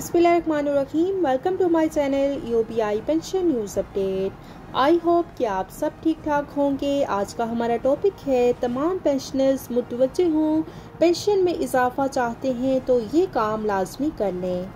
बिस्मिल्लाहिर्रहमानिर्रहीम। Welcome to my channel UBI pension news update. I hope कि आप सब ठीक ठाक होंगे। आज का हमारा टॉपिक है तमाम पेंशनर्स मुतवज्जे हों, पेंशन में इजाफा चाहते हैं तो ये काम लाजमी कर लें।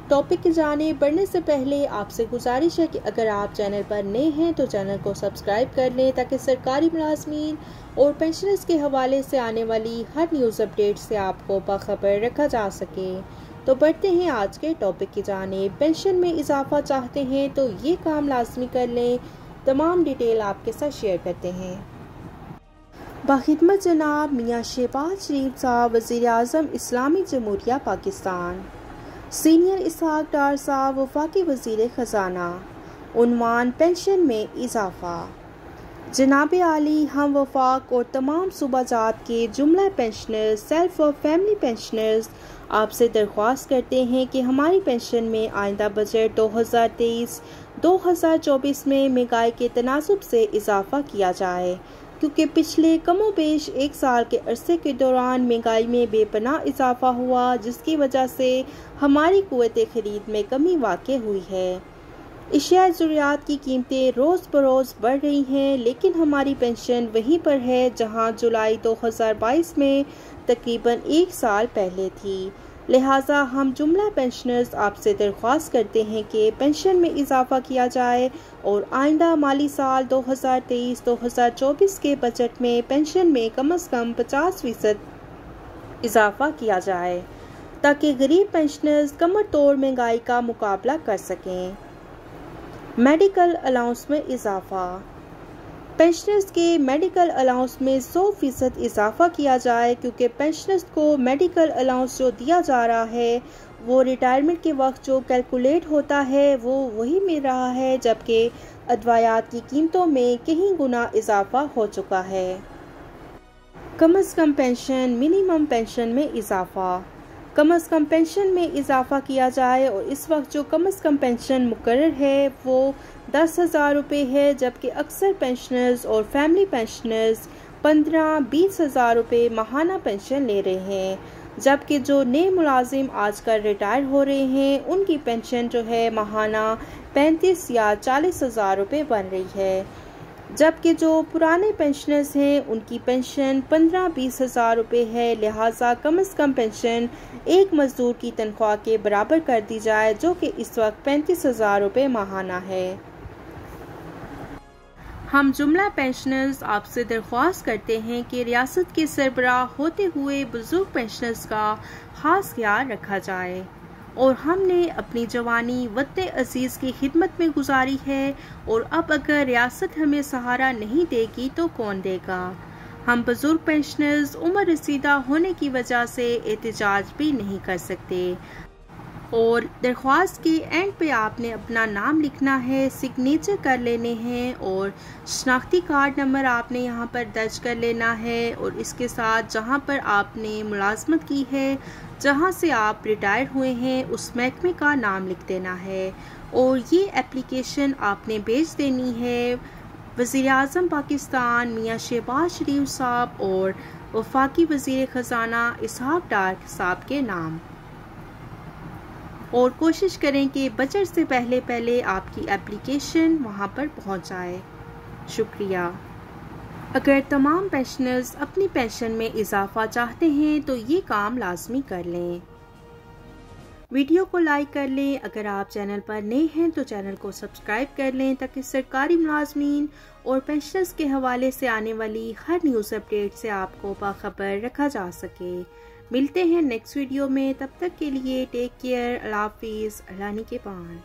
टॉपिक की जाने बढ़ने से पहले आपसे गुजारिश है कि अगर आप चैनल पर नए हैं तो चैनल को सब्सक्राइब कर लें ताकि सरकारी मुलाजमीन और पेंशनर्स के हवाले से आने वाली हर न्यूज़ अपडेट से आपको बाखबर रखा जा सके। तो बढ़ते हैं आज के टॉपिक की जाने। पेंशन में इजाफा चाहते हैं तो ये काम लाजमी कर लें। तमाम डिटेल आपके साथ शेयर करते हैं। बाखिदमत जनाब मियाँ शहबाज शरीफ साहब, वज़ीर आज़म इस्लामी जमहूरिया पाकिस्तान। सीनियर इसहाक डार साहब, वफाकी वज़ीर ख़जाना। उन्वान पेंशन में इजाफा। जनाब आली हम वफाक और तमाम सूबाजात के जुमला पेंशनर्स, सेल्फ और फैमिली पेंशनर्स आपसे दरख्वास्त करते हैं कि हमारी पेंशन में आइंदा बजट 2023-2024 में महंगाई के तनासुब से इजाफा किया जाए, क्योंकि पिछले कमोबेश एक साल के अरसे के दौरान महंगाई में बेपनाह इजाफा हुआ, जिसकी वजह से हमारी क़ुव्वत ख़रीद में कमी वाक़ई हुई है। अशिया ज़रूरियात की कीमतें रोज़ बरोज़ बढ़ रही हैं, लेकिन हमारी पेंशन वहीं पर है जहां जुलाई 2022 में तकरीबन एक साल पहले थी। लिहाजा हम जुमला पेंशनर्स आपसे दरख्वास्त करते हैं कि पेंशन में इजाफा किया जाए और आइंदा माली साल 2023-2024 के बजट में पेंशन में कम से कम 50% इजाफा किया जाए, ताकि गरीब पेंशनर्स कमर तोड़ महंगाई का मुकाबला कर सकें। मेडिकल अलाउंस में इजाफा। पेंशनर्स के मेडिकल अलाउंस में 100% इजाफा किया जाए, क्योंकि पेंशनर्स को मेडिकल अलाउंस जो दिया जा रहा है वो रिटायरमेंट के वक्त जो कैलकुलेट होता है वो वही मिल रहा है, जबकि अदवायात की कीमतों में कहीं गुना इजाफा हो चुका है। कम से कम पेंशन, मिनिमम पेंशन में इजाफा। कम से कम पेंशन में इजाफा किया जाए और इस वक्त जो कम से कम पेंशन मुकर्रर है वो 10,000 रुपये है, जबकि अक्सर पेंशनर्स और फैमिली पेंशनर्स 15-20 हज़ार रुपये माहाना पेंशन ले रहे हैं, जबकि जो नए मुलाजिम आजकल रिटायर हो रहे हैं उनकी पेंशन जो है माहाना 35 या 40 हज़ार रुपये बन रही है, जबकि जो पुराने पेंशनर्स हैं उनकी पेंशन 15-20 हज़ार रुपये है। लिहाजा कम से कम पेंशन एक मजदूर की तनख्वाह के बराबर कर दी जाए, जो कि इस वक्त 35 हज़ार रुपये माहाना है। हम जुमला पेंशनर्स आपसे दरख्वास्त करते हैं कि रियासत के सरबराह होते हुए बुजुर्ग पेंशनर्स का खास ख्याल रखा जाए, और हमने अपनी जवानी वतन अजीज़ की खिदमत में गुजारी है, और अब अगर रियासत हमें सहारा नहीं देगी तो कौन देगा। हम बुजुर्ग पेंशनर्स उम्र रसीदा होने की वजह से एहतजाज भी नहीं कर सकते, और दरख्वास्त के एंड पे आपने अपना नाम लिखना है, सिग्नेचर कर लेने हैं और शनाख्ती कार्ड नंबर आपने यहाँ पर दर्ज कर लेना है, और इसके साथ जहाँ पर आपने मुलाजमत की है, जहाँ से आप रिटायर हुए हैं, उस महकमे का नाम लिख देना है, और ये एप्लीकेशन आपने भेज देनी है वज़ीर आज़म पाकिस्तान मियाँ शहबाज शरीफ साहब और वफाकी वज़ीर ख़जाना इसहाक डार साहब के नाम, और कोशिश करें कि बजट से पहले आपकी एप्लीकेशन वहां पर पहुंच जाए। शुक्रिया। अगर तमाम पेंशनर्स अपनी पेंशन में इजाफा चाहते हैं तो ये काम लाजमी कर लें। वीडियो को लाइक कर लें। अगर आप चैनल पर नए हैं तो चैनल को सब्सक्राइब कर लें, ताकि सरकारी मुलाजमीन और पेंशनर्स के हवाले से आने वाली हर न्यूज़ अपडेट से आपको बाखबर रखा जा सके। मिलते हैं नेक्स्ट वीडियो में, तब तक के लिए टेक केयर। अल्लाह हाफिज़। अल्लाह निगहबान।